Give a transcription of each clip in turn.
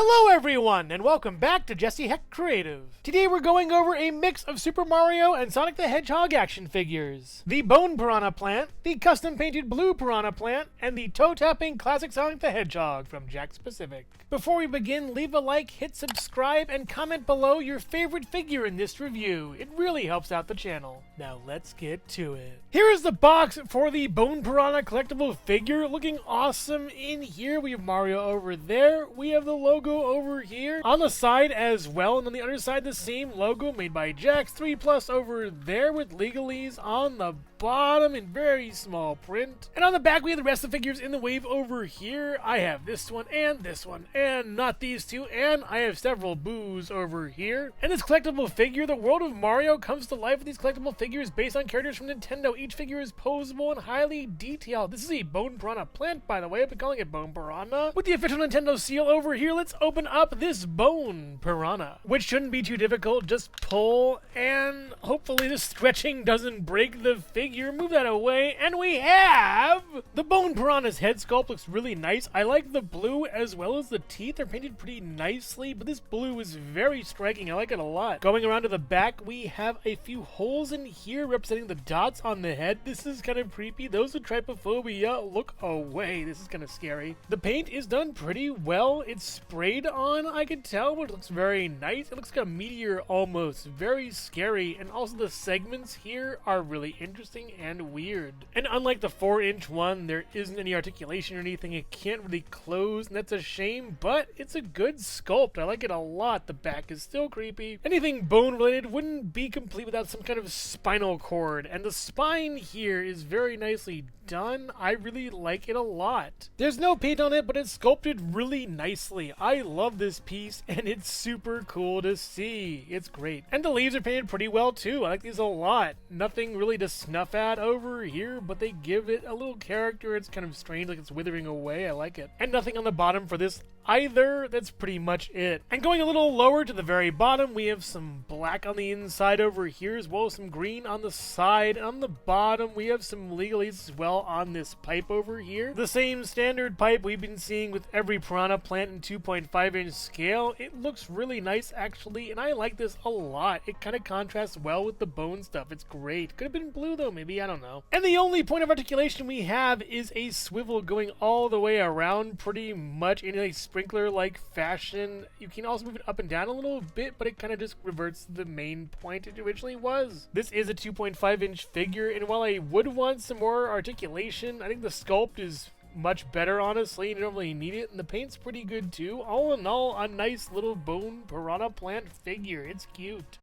Hello everyone, and welcome back to Jesse Hecht Creative. Today we're going over a mix of Super Mario and Sonic the Hedgehog action figures. The Bone Piranha plant, the custom painted Blue Piranha plant, and the toe-tapping classic Sonic the Hedgehog from Jakks Pacific. Before we begin, leave a like, hit subscribe, and comment below your favorite figure in this review. It really helps out the channel. Now let's get to it. Here is the box for the Bone Piranha collectible figure, looking awesome. In here we have Mario over there, we have the logo over here, on the side as well, and on the other side the same logo made by Jakks 3+ over there with legalese on the bottom in very small print. And on the back we have the rest of the figures in the wave over here. I have this one, and not these two, and I have several boos over here. And this collectible figure, the world of Mario comes to life with these collectible figures based on characters from Nintendo. Each figure is posable and highly detailed. This is a Bone Piranha plant, by the way. I've been calling it Bone Piranha. With the official Nintendo seal over here, let's open up this Bone Piranha, which shouldn't be too difficult. Just pull, and hopefully the stretching doesn't break the figure. Move that away, and we have the Bone Piranha's head sculpt. Looks really nice. I like the blue as well as the teeth. They're painted pretty nicely, but this blue is very striking. I like it a lot. Going around to the back, we have a few holes in here representing the dots on the head. This is kind of creepy. Those with trypophobia, look away. This is kind of scary. The paint is done pretty well. It's sprayed on, I can tell, but it looks very nice. It looks like a meteor almost. Very scary. And also the segments here are really interesting and weird. And unlike the 4-inch one, there isn't any articulation or anything. It can't really close, and that's a shame, but it's a good sculpt. I like it a lot. The back is still creepy. Anything bone related wouldn't be complete without some kind of spinal cord, and the spine here is very nicely done. I really like it a lot. There's no paint on it, but it's sculpted really nicely. I love this piece, and it's super cool to see. It's great. And the leaves are painted pretty well too. I like these a lot. Nothing really to snuff at over here, but they give it a little character. It's kind of strange, like it's withering away. I like it. And nothing on the bottom for this either. That's pretty much it. And going a little lower to the very bottom, we have some black on the inside over here, as well as some green on the side. And on the bottom, we have some legalese as well on this pipe over here. The same standard pipe we've been seeing with every Piranha plant in 2.5-inch scale. It looks really nice actually, and I like this a lot. It kind of contrasts well with the bone stuff. It's great. Could have been blue though, maybe, I don't know. And the only point of articulation we have is a swivel going all the way around pretty much in a sprinkler-like fashion. You can also move it up and down a little bit, but it kind of just reverts to the main point it originally was. This is a 2.5-inch figure, and while I would want some more articulation, I think the sculpt is much better, honestly. You don't really need it, and the paint's pretty good too. All in all, a nice little Bone Piranha plant figure. It's cute.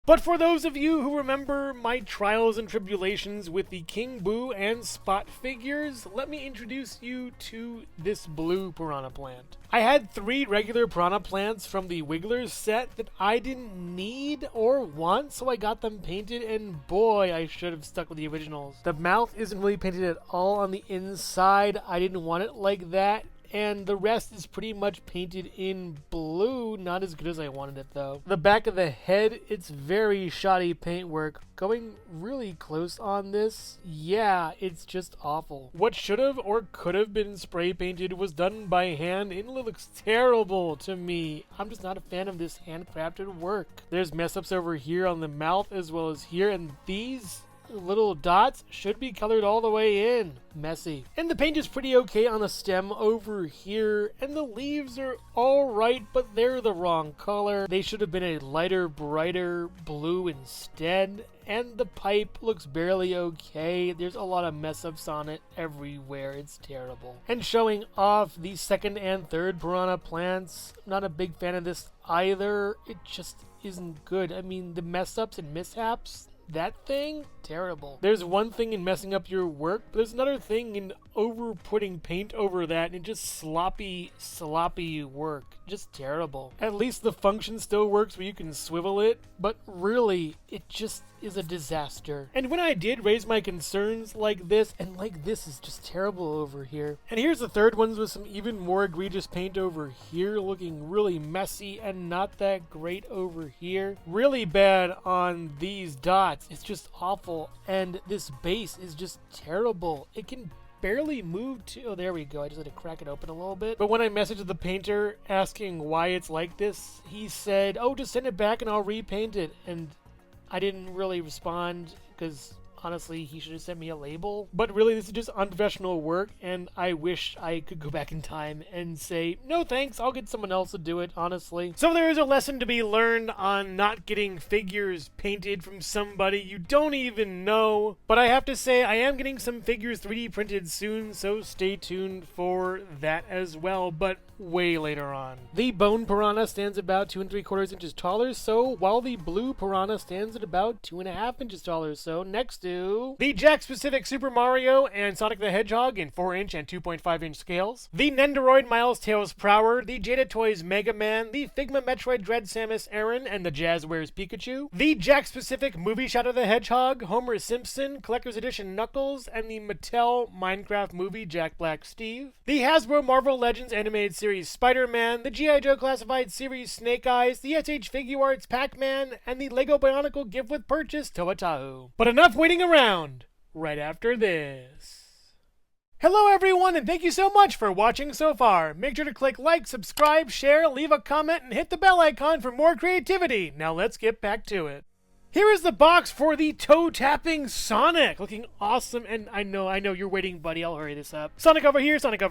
But for those of you who remember my trials and tribulations with the King Boo and Spot figures, let me introduce you to this Blue Piranha plant. I had 3 regular Piranha plants from the Wigglers set that I didn't need or want, so I got them painted, and boy, I should have stuck with the originals. The mouth isn't really painted at all on the inside. I didn't want it like that. And the rest is pretty much painted in blue. Not as good as I wanted it though. The back of the head, it's very shoddy paintwork. Going really close on this, yeah, it's just awful. What should have or could have been spray painted was done by hand, and it looks terrible to me. I'm just not a fan of this handcrafted work. There's mess ups over here on the mouth as well as here, and these little dots should be colored all the way in. Messy. And the paint is pretty okay on the stem over here, and the leaves are alright, but they're the wrong color. They should have been a lighter, brighter blue instead. And the pipe looks barely okay. There's a lot of mess ups on it everywhere. It's terrible. And showing off the 2nd and 3rd Piranha plants, not a big fan of this either. It just isn't good. I mean, the mess ups and mishaps, that thing, terrible. There's one thing in messing up your work, but there's another thing in over-putting paint over that and just sloppy work. Just terrible. At least the function still works where you can swivel it, but really, it just is a disaster. And when I did raise my concerns like this, and like this is just terrible over here. And here's the 3rd ones with some even more egregious paint over here, looking really messy and not that great over here. Really bad on these dots. It's just awful. And this base is just terrible. It can barely moved to... Oh, there we go. I just had to crack it open a little bit. But when I messaged the painter asking why it's like this, he said, oh, just send it back and I'll repaint it. And I didn't really respond because... honestly, he should have sent me a label. But really, this is just unprofessional work, and I wish I could go back in time and say, no thanks, I'll get someone else to do it, honestly. So there is a lesson to be learned on not getting figures painted from somebody you don't even know. But I have to say, I am getting some figures 3D printed soon, so stay tuned for that as well, but way later on. The bone piranha stands about 2 3/4 inches taller, so while the blue piranha stands at about 2.5 inches taller, so next to the Jakks specific Super Mario and Sonic the Hedgehog in 4-inch and 2.5-inch scales, the Nendoroid Miles Tails Prower, the Jada Toys Mega Man, the Figma Metroid Dread Samus Aran and the Jazzwares Pikachu, the Jakks specific Movie Shadow the Hedgehog, Homer Simpson, Collector's Edition Knuckles, and the Mattel Minecraft Movie Jack Black Steve, the Hasbro Marvel Legends Animated Series Spider-Man, the G.I. Joe Classified Series Snake Eyes, the SH Figuarts Pac-Man, and the Lego Bionicle Gift with Purchase Toa-Tahu. But enough waiting around. Right after this. Hello everyone, and thank you so much for watching so far. Make sure to click like, subscribe, share, leave a comment, and hit the bell icon for more creativity. Now let's get back to it. Here is the box for the toe-tapping Sonic, looking awesome, and I know you're waiting, buddy, I'll hurry this up. Sonic over here, Jakks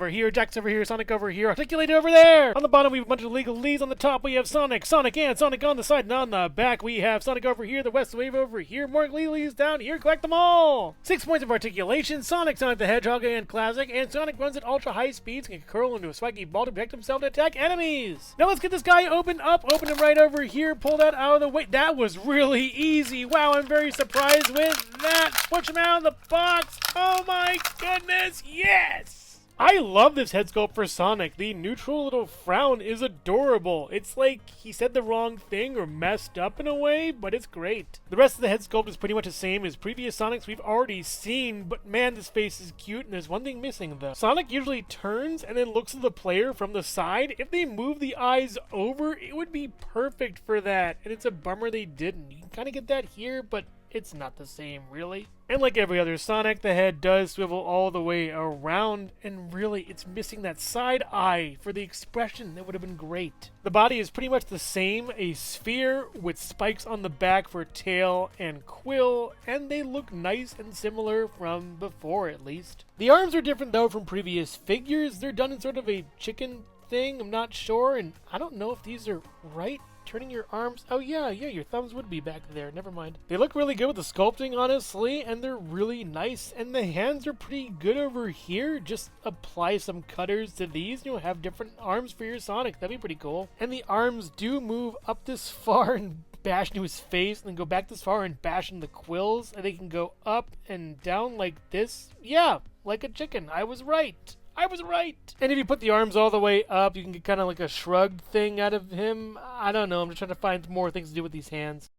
over here, Sonic over here, Articulate over there! On the bottom we have a bunch of legalese, on the top we have Sonic, and Sonic on the side, and on the back we have Sonic over here, the West Wave over here, more legalese down here, collect them all! 6 points of articulation, Sonic the Hedgehog and Classic, and Sonic runs at ultra high speeds and can curl into a swaggy ball to protect himself and attack enemies! Now let's get this guy open him right over here, pull that out of the way. That was really easy! Wow, I'm very surprised with that. Push him out of the box. Oh my goodness, yes! I love this head sculpt for Sonic. The neutral little frown is adorable. It's like he said the wrong thing or messed up in a way, but it's great. The rest of the head sculpt is pretty much the same as previous Sonics we've already seen, but man, this face is cute, and there's one thing missing though. Sonic usually turns and then looks at the player from the side. If they move the eyes over, it would be perfect for that, and it's a bummer they didn't. You can kind of get that here, but it's not the same, really. And like every other Sonic, the head does swivel all the way around, and really, it's missing that side eye for the expression. That would have been great. The body is pretty much the same, a sphere with spikes on the back for tail and quill, and they look nice and similar from before, at least. The arms are different, though, from previous figures. They're done in sort of a chicken thing, I'm not sure, and I don't know if these are right. Turning your arms, oh yeah, your thumbs would be back there, never mind. They look really good with the sculpting, honestly, and they're really nice, and the hands are pretty good over here. Just apply some cutters to these, and you'll have different arms for your Sonic. That'd be pretty cool. And the arms do move up this far and bash into his face, and then go back this far and bash into the quills, and they can go up and down like this. Yeah, like a chicken. I was right. I was right! And if you put the arms all the way up, you can get kind of like a shrug thing out of him. I don't know, I'm just trying to find more things to do with these hands.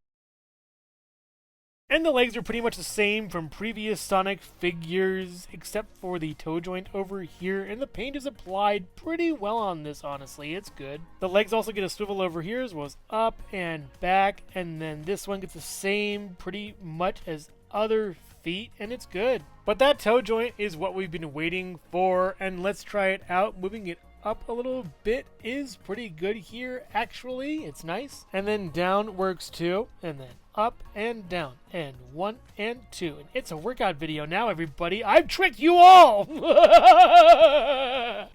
And the legs are pretty much the same from previous Sonic figures, except for the toe joint over here, and the paint is applied pretty well on this, honestly. It's good. The legs also get a swivel over here, as well as up and back, and then this one gets the same pretty much as other feet, and it's good. But that toe joint is what we've been waiting for, and let's try it out. Moving it up a little bit is pretty good here, actually. It's nice. And then down works too, and then up and down, and 1 and 2. And it's a workout video now, everybody. I've tricked you all!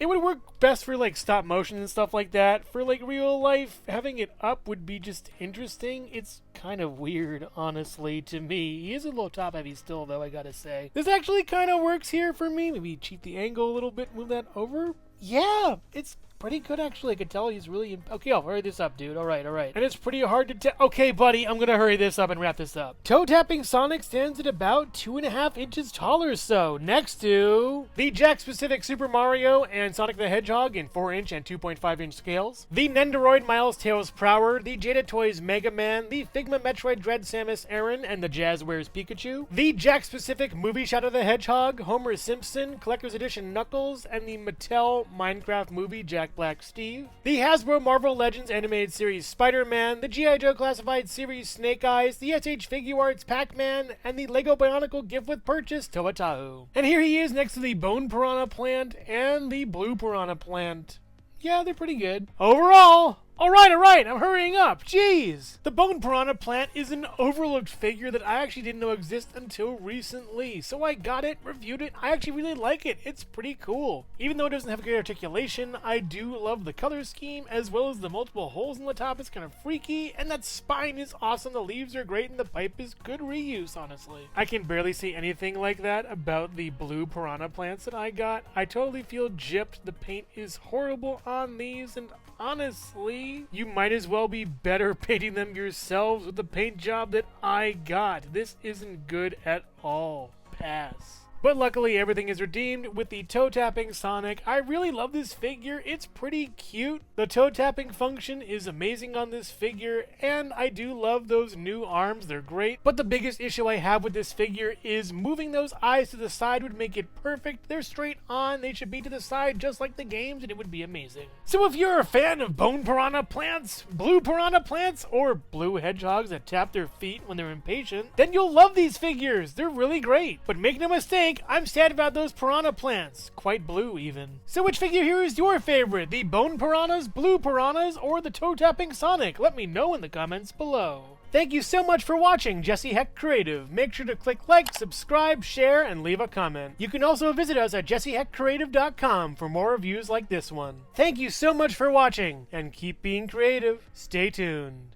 It would work best for like stop motion and stuff like that. For like real life, having it up would be just interesting. It's kind of weird, honestly, to me. He is a little top heavy still, though, I gotta say. This actually kind of works here for me. Maybe cheat the angle a little bit, move that over. Yeah, it's pretty good, actually. I could tell he's really... Okay, I'll hurry this up, dude. All right. And it's pretty hard to tell. Okay, buddy, I'm gonna hurry this up and wrap this up. Toe-tapping Sonic stands at about 2.5 inches taller or so, next to the Jakks specific Super Mario and Sonic the Hedgehog in 4-inch and 2.5-inch scales, the Nendoroid Miles Tails Prower, the Jada Toys Mega Man, the Figma Metroid Dread Samus Aran and the Jazzwares Pikachu, the Jakks specific Movie Shadow the Hedgehog, Homer Simpson, Collector's Edition Knuckles, and the Mattel Minecraft Movie Jack Jack Black Steve, the Hasbro Marvel Legends Animated Series Spider-Man, the G.I. Joe Classified Series Snake Eyes, the SH Figuarts Pac-Man, and the Lego Bionicle Gift with Purchase Toa. And here he is next to the Bone Piranha plant and the Blue Piranha plant. Yeah, they're pretty good. Overall, Alright, I'm hurrying up. Jeez! The Bone Piranha plant is an overlooked figure that I actually didn't know existed until recently. So I got it, reviewed it, I actually really like it. It's pretty cool. Even though it doesn't have great articulation, I do love the color scheme, as well as the multiple holes in the top. It's kind of freaky, and that spine is awesome. The leaves are great, and the pipe is good reuse, honestly. I can barely see anything like that about the Blue Piranha plants that I got. I totally feel gypped. The paint is horrible on these, and honestly, you might as well be better painting them yourselves with the paint job that I got. This isn't good at all. Pass. But luckily everything is redeemed with the toe-tapping Sonic. I really love this figure. It's pretty cute. The toe-tapping function is amazing on this figure, and I do love those new arms. They're great. But the biggest issue I have with this figure is moving those eyes to the side would make it perfect. They're straight on. They should be to the side just like the games, and it would be amazing. So if you're a fan of Bone Piranha plants, Blue Piranha plants, or blue hedgehogs that tap their feet when they're impatient, then you'll love these figures. They're really great. But make no mistake, I'm sad about those piranha plants. Quite blue, even. So which figure here is your favorite? The Bone Piranhas, Blue Piranhas, or the toe-tapping Sonic? Let me know in the comments below. Thank you so much for watching Jesse Hecht Creative. Make sure to click like, subscribe, share, and leave a comment. You can also visit us at jessehechtcreative.com for more reviews like this one. Thank you so much for watching, and keep being creative. Stay tuned.